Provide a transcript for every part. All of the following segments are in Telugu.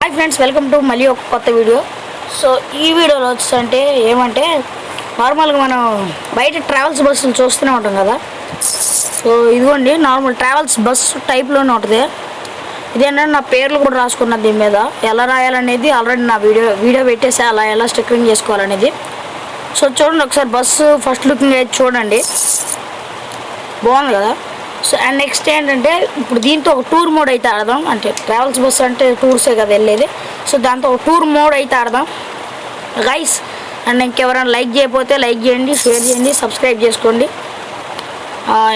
హాయ్ ఫ్రెండ్స్, వెల్కమ్ టు మళ్ళీ ఒక కొత్త వీడియో. సో ఈ వీడియోలో వచ్చేసంటే ఏమంటే నార్మల్గా మనం బయట ట్రావెల్స్ బస్సులు చూస్తూనే ఉంటాం కదా. సో ఇదిగోండి నార్మల్ ట్రావెల్స్ బస్సు టైప్లోనే ఉంటుంది. ఇదేంటంటే నా పేర్లు కూడా రాసుకున్నది దీని మీద. ఎలా రాయాలనేది ఆల్రెడీ నా వీడియో పెట్టేసి అలా ఎలా స్టిక్కరింగ్ చేసుకోవాలనేది. సో చూడండి ఒకసారి బస్సు ఫస్ట్ లుకింగ్ అయితే చూడండి, బాగుంది కదా. సో అండ్ నెక్స్ట్ ఏంటంటే ఇప్పుడు దీంతో ఒక టూర్ మోడ్ అయితే ఆడదాం. అంటే ట్రావెల్స్ బస్సు అంటే టూర్సే కదా వెళ్ళేది. సో దాంతో ఒక టూర్ మోడ్ అయితే ఆడదాం గైస్. అండ్ ఇంకెవరైనా లైక్ చేయకపోతే లైక్ చేయండి, షేర్ చేయండి, సబ్స్క్రైబ్ చేసుకోండి.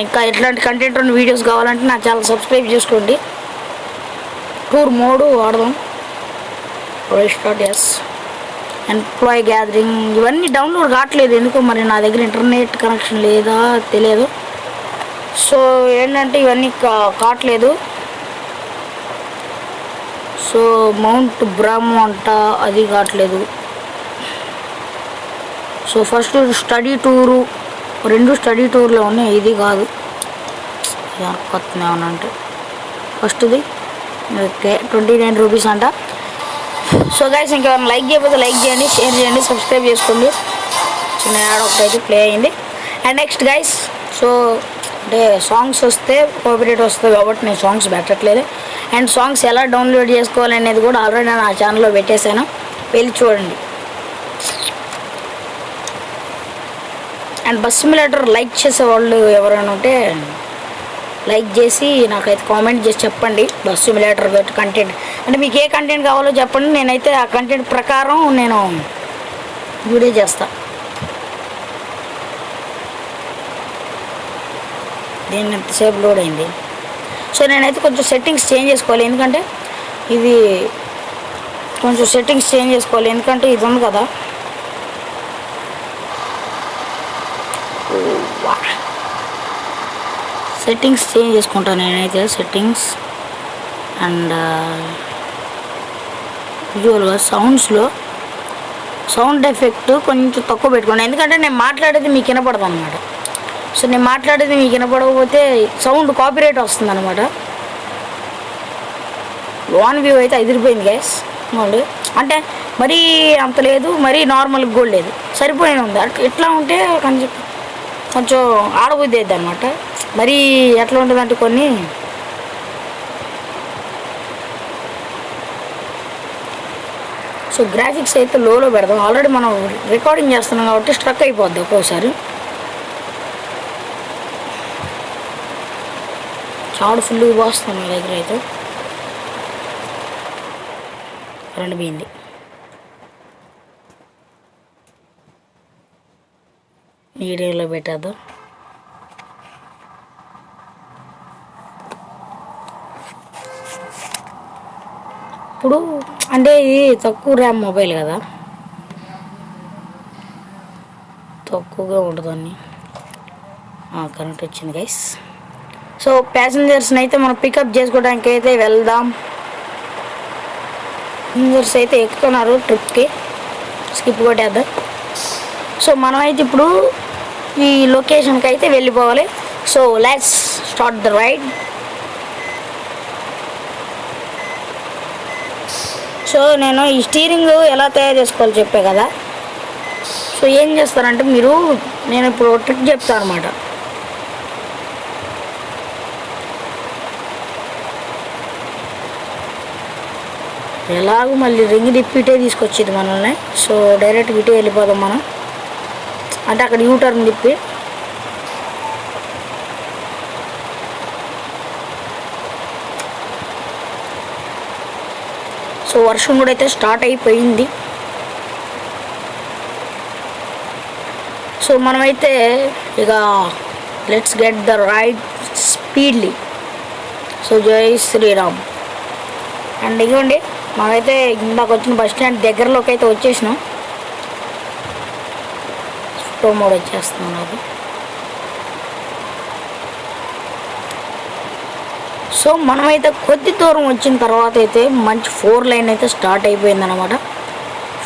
ఇంకా ఎట్లాంటి కంటెంట్ ఉన్న వీడియోస్ కావాలంటే నా ఛానల్ సబ్స్క్రైబ్ చేసుకోండి. టూర్ మోడ్ ఆడదాం. రీస్టార్ట్ ఎస్. ఎంప్లాయీ గ్యాదరింగ్ ఇవన్నీ డౌన్లోడ్ కావట్లేదు ఎందుకో, మరి నా దగ్గర ఇంటర్నెట్ కనెక్షన్ లేదా తెలియదు. సో ఏంటంటే ఇవన్నీ కావట్లేదు. సో మౌంట్ బ్రామ్ అంట అది కావట్లేదు. సో ఫస్ట్ స్టడీ టూరు, రెండు స్టడీ టూర్లో ఉన్నాయి, ఇది కాదు. కొత్తనే అంటే ఫస్ట్ది ఓకే 29 రూపీస్ అంట. సో గైస్ ఇంకెవరైనా లైక్ చేయకపోతే లైక్ చేయండి, షేర్ చేయండి, సబ్స్క్రైబ్ చేసుకోండి. చిన్న యాడ్ ఒకటైతే ప్లే అయింది. అండ్ నెక్స్ట్ గైస్, సో అంటే సాంగ్స్ వస్తే కాపీరైట్ వస్తుంది కాబట్టి నేను సాంగ్స్ పెట్టట్లేదు. అండ్ సాంగ్స్ ఎలా డౌన్లోడ్ చేసుకోవాలనేది కూడా ఆల్రెడీ నేను ఆ ఛానల్లో పెట్టేశాను, వెళ్ళి చూడండి. అండ్ బస్ సిమ్యులేటర్ లైక్ చేసేవాళ్ళు ఎవరైనా ఉంటే లైక్ చేసి నాకైతే కామెంట్ చేసి చెప్పండి. బస్ సిమ్యులేటర్ కంటెంట్ అంటే మీకు ఏ కంటెంట్ కావాలో చెప్పండి, నేనైతే ఆ కంటెంట్ ప్రకారం నేను వీడియో చేస్తాను. దీన్ని ఎంతసేపు లోడ్ అయింది. సో నేనైతే కొంచెం సెట్టింగ్స్ చేంజ్ చేసుకోవాలి, ఎందుకంటే ఇది కొంచెం సెట్టింగ్స్ చేంజ్ చేసుకోవాలి, ఎందుకంటే ఇది ఉంది కదా. సెట్టింగ్స్ చేంజ్ చేసుకుంటాను నేనైతే. సెట్టింగ్స్ అండ్ విజువల్గా సౌండ్స్లో సౌండ్ ఎఫెక్ట్ కొంచెం తక్కువ పెట్టుకోండి, ఎందుకంటే నేను మాట్లాడేది మీకు వినపడదు అనమాట. సో నేను మాట్లాడేది మీకు వినపడకపోతే సౌండ్ కాపీరైట్ వస్తుంది అనమాట. లోన్ వ్యూ అయితే అదిరిపోయింది గైస్. అంటే మరీ అంత లేదు, మరీ నార్మల్గా కూడా లేదు, సరిపోయిన ఉంది. ఎట్లా ఉంటే కొంచెం ఆడబుద్ధి అవుతుంది అనమాట. మరీ ఎట్లా ఉంటుందంటే కొన్ని సో గ్రాఫిక్స్ అయితే లోలో పెడదాం. ఆల్రెడీ మనం రికార్డింగ్ చేస్తున్నాం కాబట్టి స్ట్రక్ అయిపోద్ది ఒక్కోసారి. చాలా ఫుల్గా పోస్తుంది నా దగ్గర అయితే. కరెంట్ పోయింది. మీడియంలో పెట్టేద్దాం. ఇప్పుడు అంటే ఇది తక్కువ ర్యామ్ మొబైల్ కదా, తక్కువగా ఉంటుందని కరెంట్ వచ్చింది గైస్. సో ప్యాసింజర్స్ని అయితే మనం పికప్ చేసుకోవడానికి అయితే వెళ్దాం. ప్యాసింజర్స్ అయితే ఎక్కుతున్నారు ట్రిప్కి, స్కిప్ కొట్టేద్దాం. సో మనమైతే ఇప్పుడు ఈ లొకేషన్కి అయితే వెళ్ళిపోవాలి. So let's start the ride. So నేను ఈ స్టీరింగ్ ఎలా తయారు చేసుకోవాలో చెప్పే కదా. సో ఏం చేస్తారంటే మీరు, నేను ఇప్పుడు ట్రిక్ చెప్తాను అనమాట. ఎలాగో మళ్ళీ రింగ్ తిప్పిటే తీసుకొచ్చేది మనల్ని. సో డైరెక్ట్ ఇటే వెళ్ళిపోదాం మనం, అంటే అక్కడ యూటర్న్ తిప్పి. సో వర్షం కూడా అయితే స్టార్ట్ అయిపోయింది. సో మనమైతే ఇక let's get the ride speedily. So జై శ్రీరామ్. అండ్ ఇదిగోండి మనమైతే ఇందాక వచ్చిన బస్ స్టాండ్ దగ్గరలోకి అయితే వచ్చేసినాం. ఫోటో మోడ్ వచ్చేస్తున్నాం నాకు. సో మనమైతే కొద్ది దూరం వచ్చిన తర్వాత అయితే మంచి 4 లైన్ అయితే స్టార్ట్ అయిపోయింది అనమాట.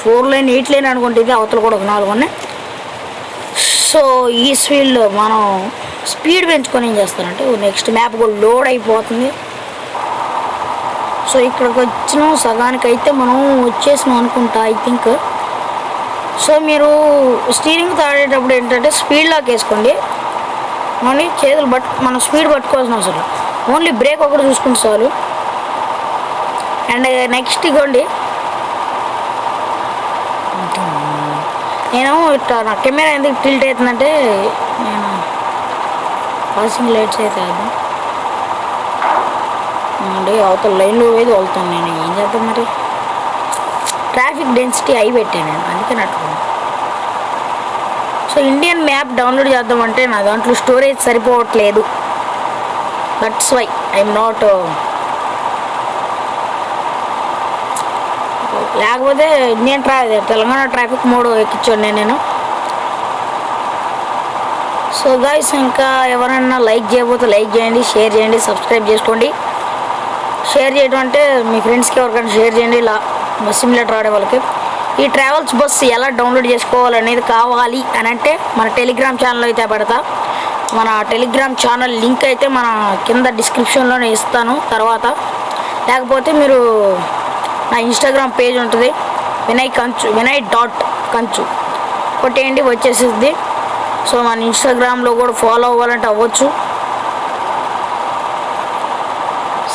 4 లైన్ 8 లైన్ అనుకుంటే ఇది అవతల కూడా ఒక 4 ఉన్నాయి. సో ఈ స్పీడ్లో మనం స్పీడ్ పెంచుకొని ఏం చేస్తారంటే నెక్స్ట్ మ్యాప్ కూడా లోడ్ అయిపోతుంది. సో ఇక్కడికి వచ్చినాం, సగానికి అయితే మనం వచ్చేసినాం అనుకుంటా ఐ థింక్. సో మీరు స్టీరింగ్ తాడేటప్పుడు ఏంటంటే స్పీడ్ లాక్ వేసుకోండి. ఓన్లీ చేతులు మనం స్పీడ్ పట్టుకోవాల్సిన అవసరం, ఓన్లీ బ్రేక్ ఒకటి చూసుకుంటే చాలు. అండ్ నెక్స్ట్ ఇవ్వండి, నేను ఇట్లా నా కెమెరా ఎందుకు టిల్ట్ అవుతుందంటే నేను పాసింగ్ లైట్స్ అయితే అండి అవతల లైన్లో పోయి వెళ్తాను. నేను ఏం చేద్దాం మరి, ట్రాఫిక్ డెన్సిటీ అయి పెట్టాను నేను, అందుకే నట్టుకున్నాను. సో ఇండియన్ మ్యాప్ డౌన్లోడ్ చేద్దామంటే నా దాంట్లో స్టోరేజ్ సరిపోవట్లేదు. That's why I'm not. లేకపోతే ఇండియన్ తెలంగాణ ట్రాఫిక్ మోడ్ ఎక్కించండి నేను. సో గైస్, ఇంకా ఎవరైనా లైక్ చేయకపోతే లైక్ చేయండి, షేర్ చేయండి, సబ్స్క్రైబ్ చేసుకోండి. షేర్ చేయడం అంటే మీ ఫ్రెండ్స్కి ఎవరికైనా షేర్ చేయండి, ఇలా బస్ సిమ్యులేటర్ ఆడే వాళ్ళకి. ఈ ట్రావెల్స్ బస్ ఎలా డౌన్లోడ్ చేసుకోవాలనేది కావాలి అని అంటే మన టెలిగ్రామ్ ఛానల్ అయితే పెడతా. మన టెలిగ్రామ్ ఛానల్ లింక్ అయితే మన కింద డిస్క్రిప్షన్లోనే ఇస్తాను తర్వాత. లేకపోతే మీరు నా ఇన్స్టాగ్రామ్ పేజ్ ఉంటుంది, వినయ్.కంచు కొట్టేయండి, వచ్చేసిద్ది. సో మన ఇన్స్టాగ్రామ్లో కూడా ఫాలో అవ్వాలంటే అవ్వచ్చు.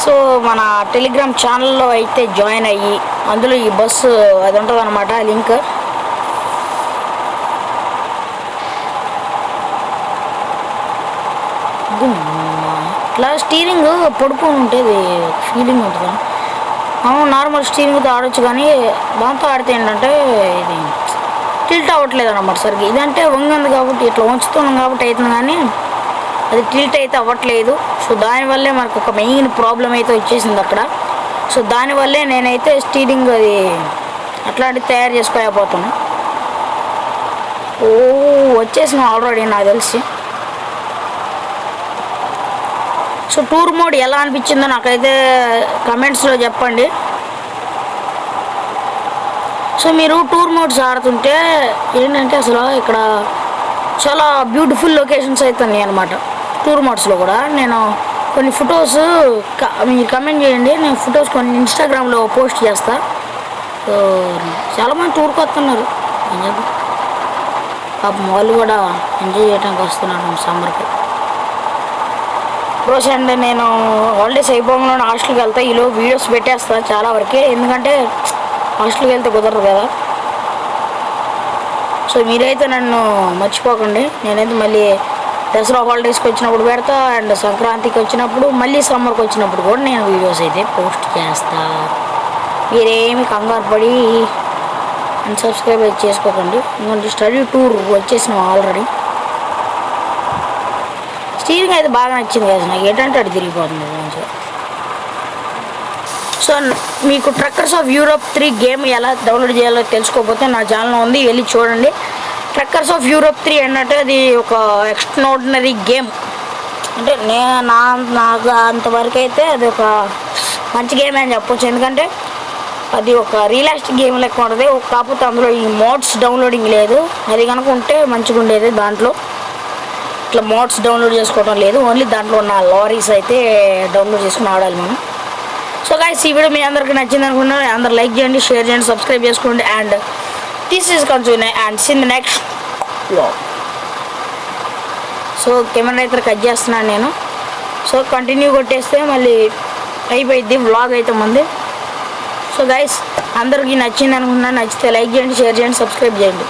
సో మన టెలిగ్రామ్ ఛానల్లో అయితే జాయిన్ అయ్యి అందులో ఈ బస్సు అది ఉంటుంది అనమాట లింక్. ఇట్లా స్టీరింగ్ పడుకొని ఉంటుంది, ఫీలింగ్ ఉంటుంది. నార్మల్ స్టీరింగ్తో ఆడొచ్చు, కానీ దాంతో ఆడితే ఏంటంటే ఇది టిల్ట్ అవ్వట్లేదు అన్నమాట సరిగ్గా. ఇదంటే వంగింది కాబట్టి ఇట్లా వంచుతున్నాం కాబట్టి అవుతుంది, కానీ అది టిల్ట్ అయితే అవ్వట్లేదు. సో దానివల్లే మనకు ఒక మెయిన్ ప్రాబ్లం అయితే వచ్చేసింది అక్కడ. సో దానివల్లే నేనైతే స్టీరింగ్ అది అట్లాంటివి తయారు చేసుకోలేకపోతాను. వచ్చేసిన ఆల్రెడీ నాకు తెలిసి. సో టూర్ మోడ్ ఎలా అనిపించిందో నాకైతే కమెంట్స్లో చెప్పండి. సో మీరు టూర్ మోడ్స్ ఆడుతుంటే ఏంటంటే అసలు ఇక్కడ చాలా బ్యూటిఫుల్ లొకేషన్స్ అవుతున్నాయి అనమాట టూర్ మోడ్స్లో కూడా. నేను కొన్ని ఫొటోస్ మీరు కమెంట్ చేయండి, నేను ఫొటోస్ కొన్ని ఇన్స్టాగ్రామ్లో పోస్ట్ చేస్తా. సో చాలామంది టూర్కి వస్తున్నారు, ఏం చేద్దాం, పాపం వాళ్ళు కూడా ఎంజాయ్ చేయడానికి వస్తున్నాను సమ్మర్కి. రోజు అండ్ నేను హాలిడేస్ అయిపోగానే హాస్టల్కి వెళ్తా, ఈలో వీడియోస్ పెట్టేస్తాను చాలా వరకే, ఎందుకంటే హాస్టల్కి వెళ్తే కుదరదు కదా. సో మీరైతే నన్ను మర్చిపోకండి. నేనైతే మళ్ళీ దసరా హాలిడేస్కి వచ్చినప్పుడు పెడతా, అండ్ సంక్రాంతికి వచ్చినప్పుడు, మళ్ళీ సమ్మర్కి వచ్చినప్పుడు కూడా నేను వీడియోస్ అయితే పోస్ట్ చేస్తా. మీరేమి కంగారు పడి అన్సబ్స్క్రైబ్ అయితే చేసుకోకండి, ఎందుకంటే స్టడీ టూర్ వచ్చేసినాం ఆల్రెడీ. స్టీరింగ్ అయితే బాగా నచ్చింది కదా నాకు, ఏంటంటే అది తిరిగిపోతుంది మంచిగా. సో మీకు ట్రక్కర్స్ ఆఫ్ యూరోప్ 3 గేమ్ ఎలా డౌన్లోడ్ చేయాలో తెలుసుకోకపోతే నా ఛానల్ ఉంది, వెళ్ళి చూడండి. ట్రక్కర్స్ ఆఫ్ యూరోప్ 3 అంటే అది ఒక ఎక్స్ట్రాడినరీ గేమ్. అంటే నాకు అంతవరకు అయితే అది ఒక మంచి గేమ్ అని చెప్పొచ్చు, ఎందుకంటే అది ఒక రియలిస్టిక్ గేమ్ లెక్క ఉంటుంది. కాకపోతే అందులో ఈ మోడ్స్ డౌన్లోడింగ్ లేదు, అది కనుక ఉంటే మంచిగా ఉండేది. దాంట్లో ఇట్లా మోడ్స్ డౌన్లోడ్ చేసుకోవడం లేదు, ఓన్లీ దాంట్లో ఉన్న లారీస్ అయితే డౌన్లోడ్ చేసుకుని ఆడాలి మనం. సో గైస్, ఈ వీడియో మీ అందరికీ నచ్చింది అనుకున్నాను. అందరు లైక్ చేయండి, షేర్ చేయండి, సబ్స్క్రైబ్ చేసుకోండి. And this is Kanchu and see in the next vlog. So camera అయితే కట్ చేస్తున్నాను నేను. సో కంటిన్యూ కొట్టేస్తే మళ్ళీ అయిపోయింది వ్లాగ్ అయితే మంది. సో గైస్, అందరికీ నచ్చింది అనుకున్నాను. నచ్చితే లైక్ చేయండి, షేర్ చేయండి, సబ్స్క్రైబ్ చేయండి.